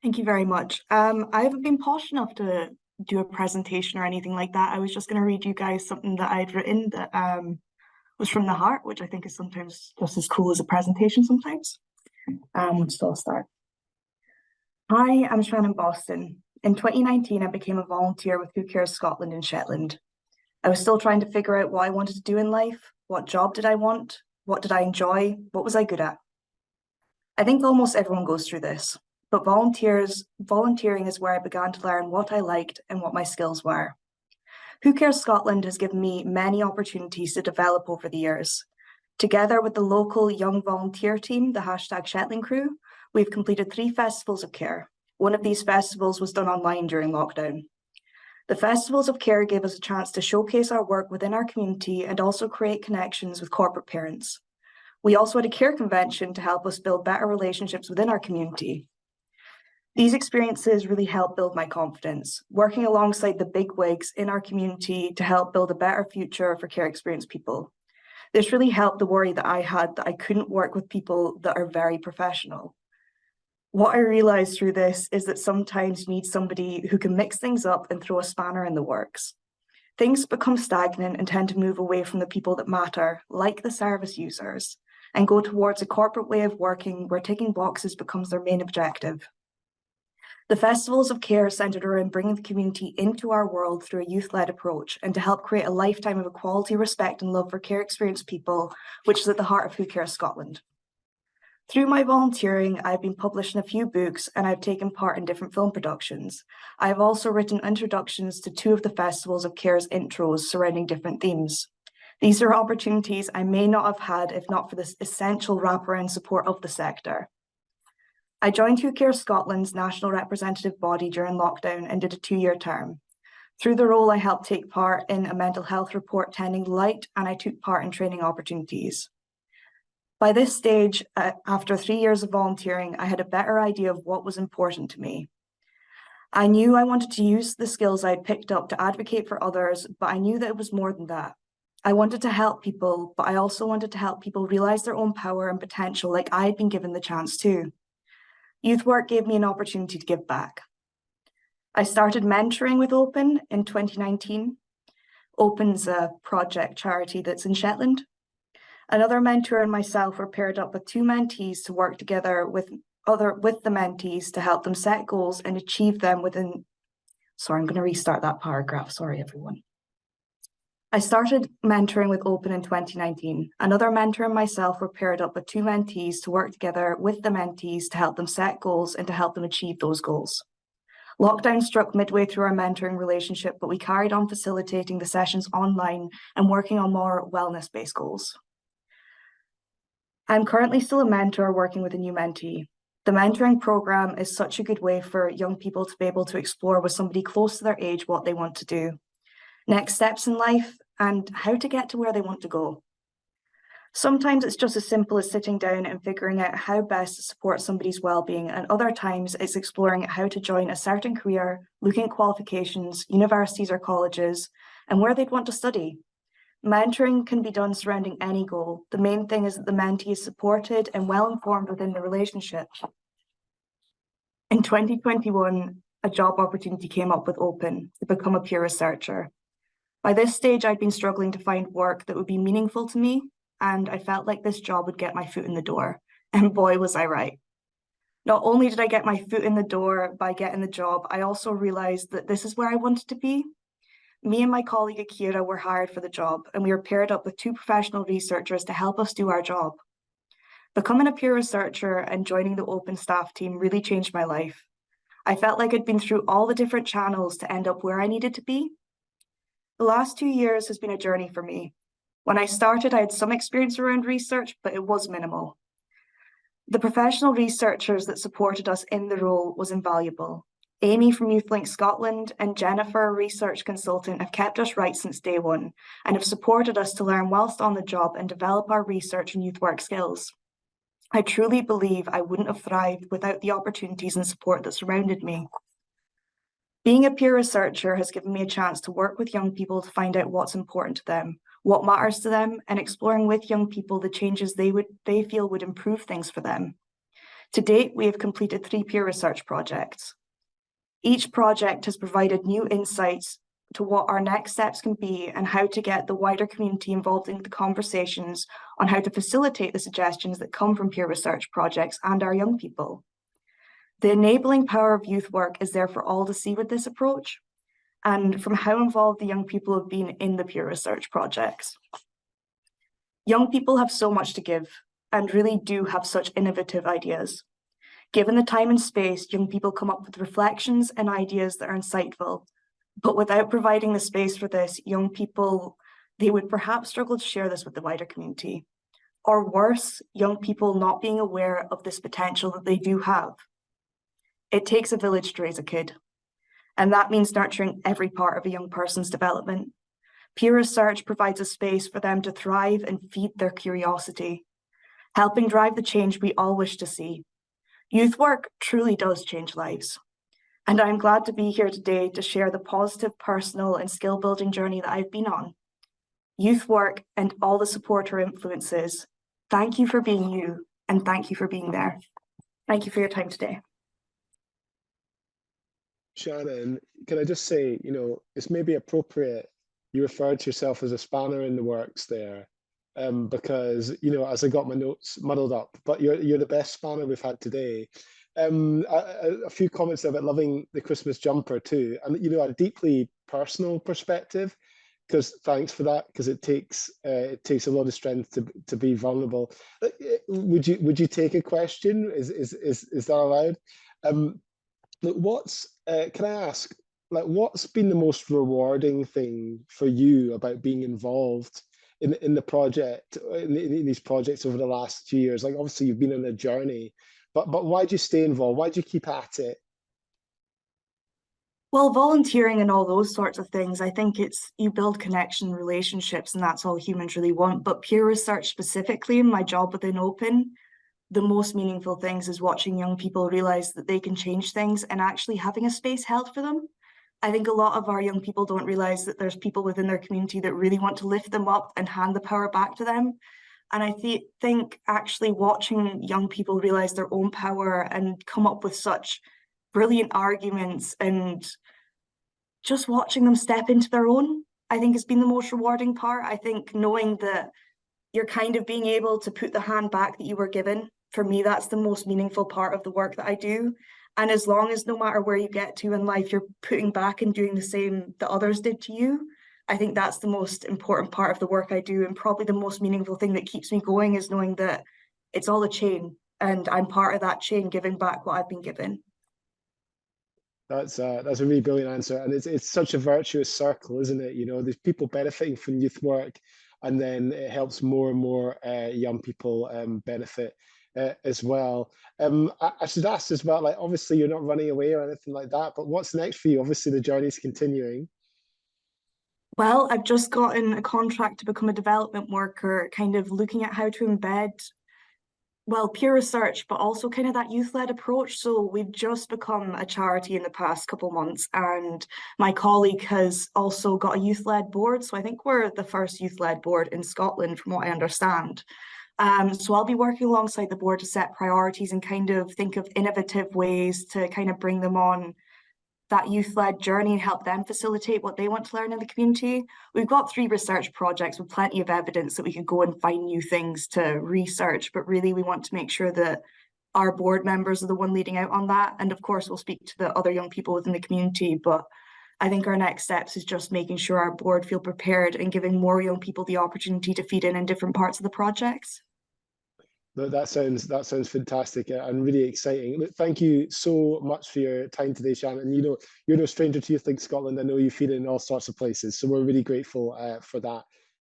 Thank you very much. I haven't been posh enough to do a presentation or anything like that. I was just going to read you guys something that I'd written that was from the heart, which I think is sometimes just as cool as a presentation sometimes. So I'll start. Hi, I'm Shannon Boston. In 2019, I became a volunteer with Who Cares Scotland in Shetland. I was still trying to figure out what I wanted to do in life. What job did I want? What did I enjoy? What was I good at? I think almost everyone goes through this, but volunteering is where I began to learn what I liked and what my skills were. Who Cares Scotland has given me many opportunities to develop over the years. Together with the local young volunteer team, the #Shetland crew, we've completed 3 festivals of care. One of these festivals was done online during lockdown. The festivals of care gave us a chance to showcase our work within our community and also create connections with corporate parents. We also had a care convention to help us build better relationships within our community. These experiences really helped build my confidence, working alongside the big wigs in our community to help build a better future for care experienced people. This really helped the worry that I had that I couldn't work with people that are very professional. What I realized through this is that sometimes you need somebody who can mix things up and throw a spanner in the works. Things become stagnant and tend to move away from the people that matter, like the service users, and go towards a corporate way of working where ticking boxes becomes their main objective. The festivals of care centered around bringing the community into our world through a youth-led approach and to help create a lifetime of equality, respect and love for care experienced people, which is at the heart of Who Cares Scotland. Through my volunteering, I've been published in a few books and I've taken part in different film productions. I have also written introductions to 2 of the festivals of care's intros surrounding different themes. These are opportunities I may not have had if not for this essential wraparound support of the sector. I joined Who Cares Scotland's national representative body during lockdown and did a 2-year term. Through the role, I helped take part in a mental health report tending light, and I took part in training opportunities. By this stage, after 3 years of volunteering, I had a better idea of what was important to me. I knew I wanted to use the skills I'd picked up to advocate for others, but I knew that it was more than that. I wanted to help people, but I also wanted to help people realize their own power and potential like I had been given the chance to. Youth work gave me an opportunity to give back. I started mentoring with Open in 2019. Open's a project charity that's in Shetland. Another mentor and myself were paired up with 2 mentees to work together with the mentees to help them set goals and achieve them within. Sorry, I'm going to restart that paragraph. Sorry, everyone. I started mentoring with Open in 2019. Another mentor and myself were paired up with 2 mentees to work together with the mentees to help them set goals and to help them achieve those goals. Lockdown struck midway through our mentoring relationship, but we carried on facilitating the sessions online and working on more wellness-based goals. I'm currently still a mentor working with a new mentee. The mentoring program is such a good way for young people to be able to explore with somebody close to their age what they want to do, next steps in life, and how to get to where they want to go. Sometimes it's just as simple as sitting down and figuring out how best to support somebody's well-being, and other times it's exploring how to join a certain career, looking at qualifications, universities or colleges, and where they'd want to study. Mentoring can be done surrounding any goal. The main thing is that the mentee is supported and well-informed within the relationship. In 2021, a job opportunity came up with Open to become a peer researcher. By this stage, I'd been struggling to find work that would be meaningful to me, and I felt like this job would get my foot in the door. And boy, was I right. Not only did I get my foot in the door by getting the job, I also realized that this is where I wanted to be. Me and my colleague Akira were hired for the job, and we were paired up with 2 professional researchers to help us do our job. Becoming a peer researcher and joining the Open staff team really changed my life. I felt like I'd been through all the different channels to end up where I needed to be. The last 2 years has been a journey for me. When I started, I had some experience around research, but it was minimal. The professional researchers that supported us in the role was invaluable. Amy from YouthLink Scotland and Jennifer, a research consultant, have kept us right since day one and have supported us to learn whilst on the job and develop our research and youth work skills. I truly believe I wouldn't have thrived without the opportunities and support that surrounded me. Being a peer researcher has given me a chance to work with young people to find out what's important to them, what matters to them, and exploring with young people the changes they feel would improve things for them. To date, we have completed 3 peer research projects. Each project has provided new insights to what our next steps can be and how to get the wider community involved in the conversations on how to facilitate the suggestions that come from peer research projects and our young people. The enabling power of youth work is there for all to see with this approach, and from how involved the young people have been in the peer research projects. Young people have so much to give and really do have such innovative ideas. Given the time and space, young people come up with reflections and ideas that are insightful, but without providing the space for this, young people, they would perhaps struggle to share this with the wider community. Or worse, young people not being aware of this potential that they do have. It takes a village to raise a kid, and that means nurturing every part of a young person's development. Peer research provides a space for them to thrive and feed their curiosity, helping drive the change we all wish to see. Youth work truly does change lives. And I'm glad to be here today to share the positive personal and skill building journey that I've been on. Youth work and all the support or influences, thank you for being you, and thank you for being there. Thank you for your time today. Shannon, can I just say, it's maybe appropriate you referred to yourself as a spanner in the works there, because, as I got my notes muddled up, but you're the best spanner we've had today. A few comments about loving the Christmas jumper too, and a deeply personal perspective, because thanks for that, because it takes a lot of strength to be vulnerable. Would you take a question? Is that allowed? Look, can I ask, what's been the most rewarding thing for you about being involved in the project, in these projects over the last 2 years? Obviously you've been on a journey, but why do you stay involved? Why do you keep at it? Well, volunteering and all those sorts of things, I think you build connection, relationships, and that's all humans really want. But peer research specifically, in my job within Open, the most meaningful things is watching young people realize that they can change things and actually having a space held for them. I think a lot of our young people don't realize that there's people within their community that really want to lift them up and hand the power back to them. And I think actually watching young people realize their own power and come up with such brilliant arguments and just watching them step into their own, I think has been the most rewarding part. I think knowing that you're kind of being able to put the hand back that you were given, for me, that's the most meaningful part of the work that I do. And as long as no matter where you get to in life, you're putting back and doing the same that others did to you, I think that's the most important part of the work I do. And probably the most meaningful thing that keeps me going is knowing that it's all a chain and I'm part of that chain, giving back what I've been given. That's a really brilliant answer, and it's such a virtuous circle, isn't it? There's people benefiting from youth work, and then it helps more and more young people benefit as well. I should ask as well, obviously you're not running away or anything like that, but what's next for you? Obviously the journey's continuing. Well, I've just gotten a contract to become a development worker, kind of looking at how to embed, well, peer research, but also kind of that youth-led approach. So we've just become a charity in the past couple months, and my colleague has also got a youth-led board. So I think we're the first youth-led board in Scotland, from what I understand. So I'll be working alongside the board to set priorities and kind of think of innovative ways to kind of bring them on that youth-led journey and help them facilitate what they want to learn in the community. We've got 3 research projects with plenty of evidence that we could go and find new things to research, but really we want to make sure that our board members are the one leading out on that. And of course, we'll speak to the other young people within the community, but I think our next steps is just making sure our board feel prepared and giving more young people the opportunity to feed in different parts of the projects. That sounds fantastic and really exciting. Look, thank you so much for your time today, Shannon. You're no stranger to YouthLink Scotland. I know you feed in all sorts of places, so we're really grateful for that.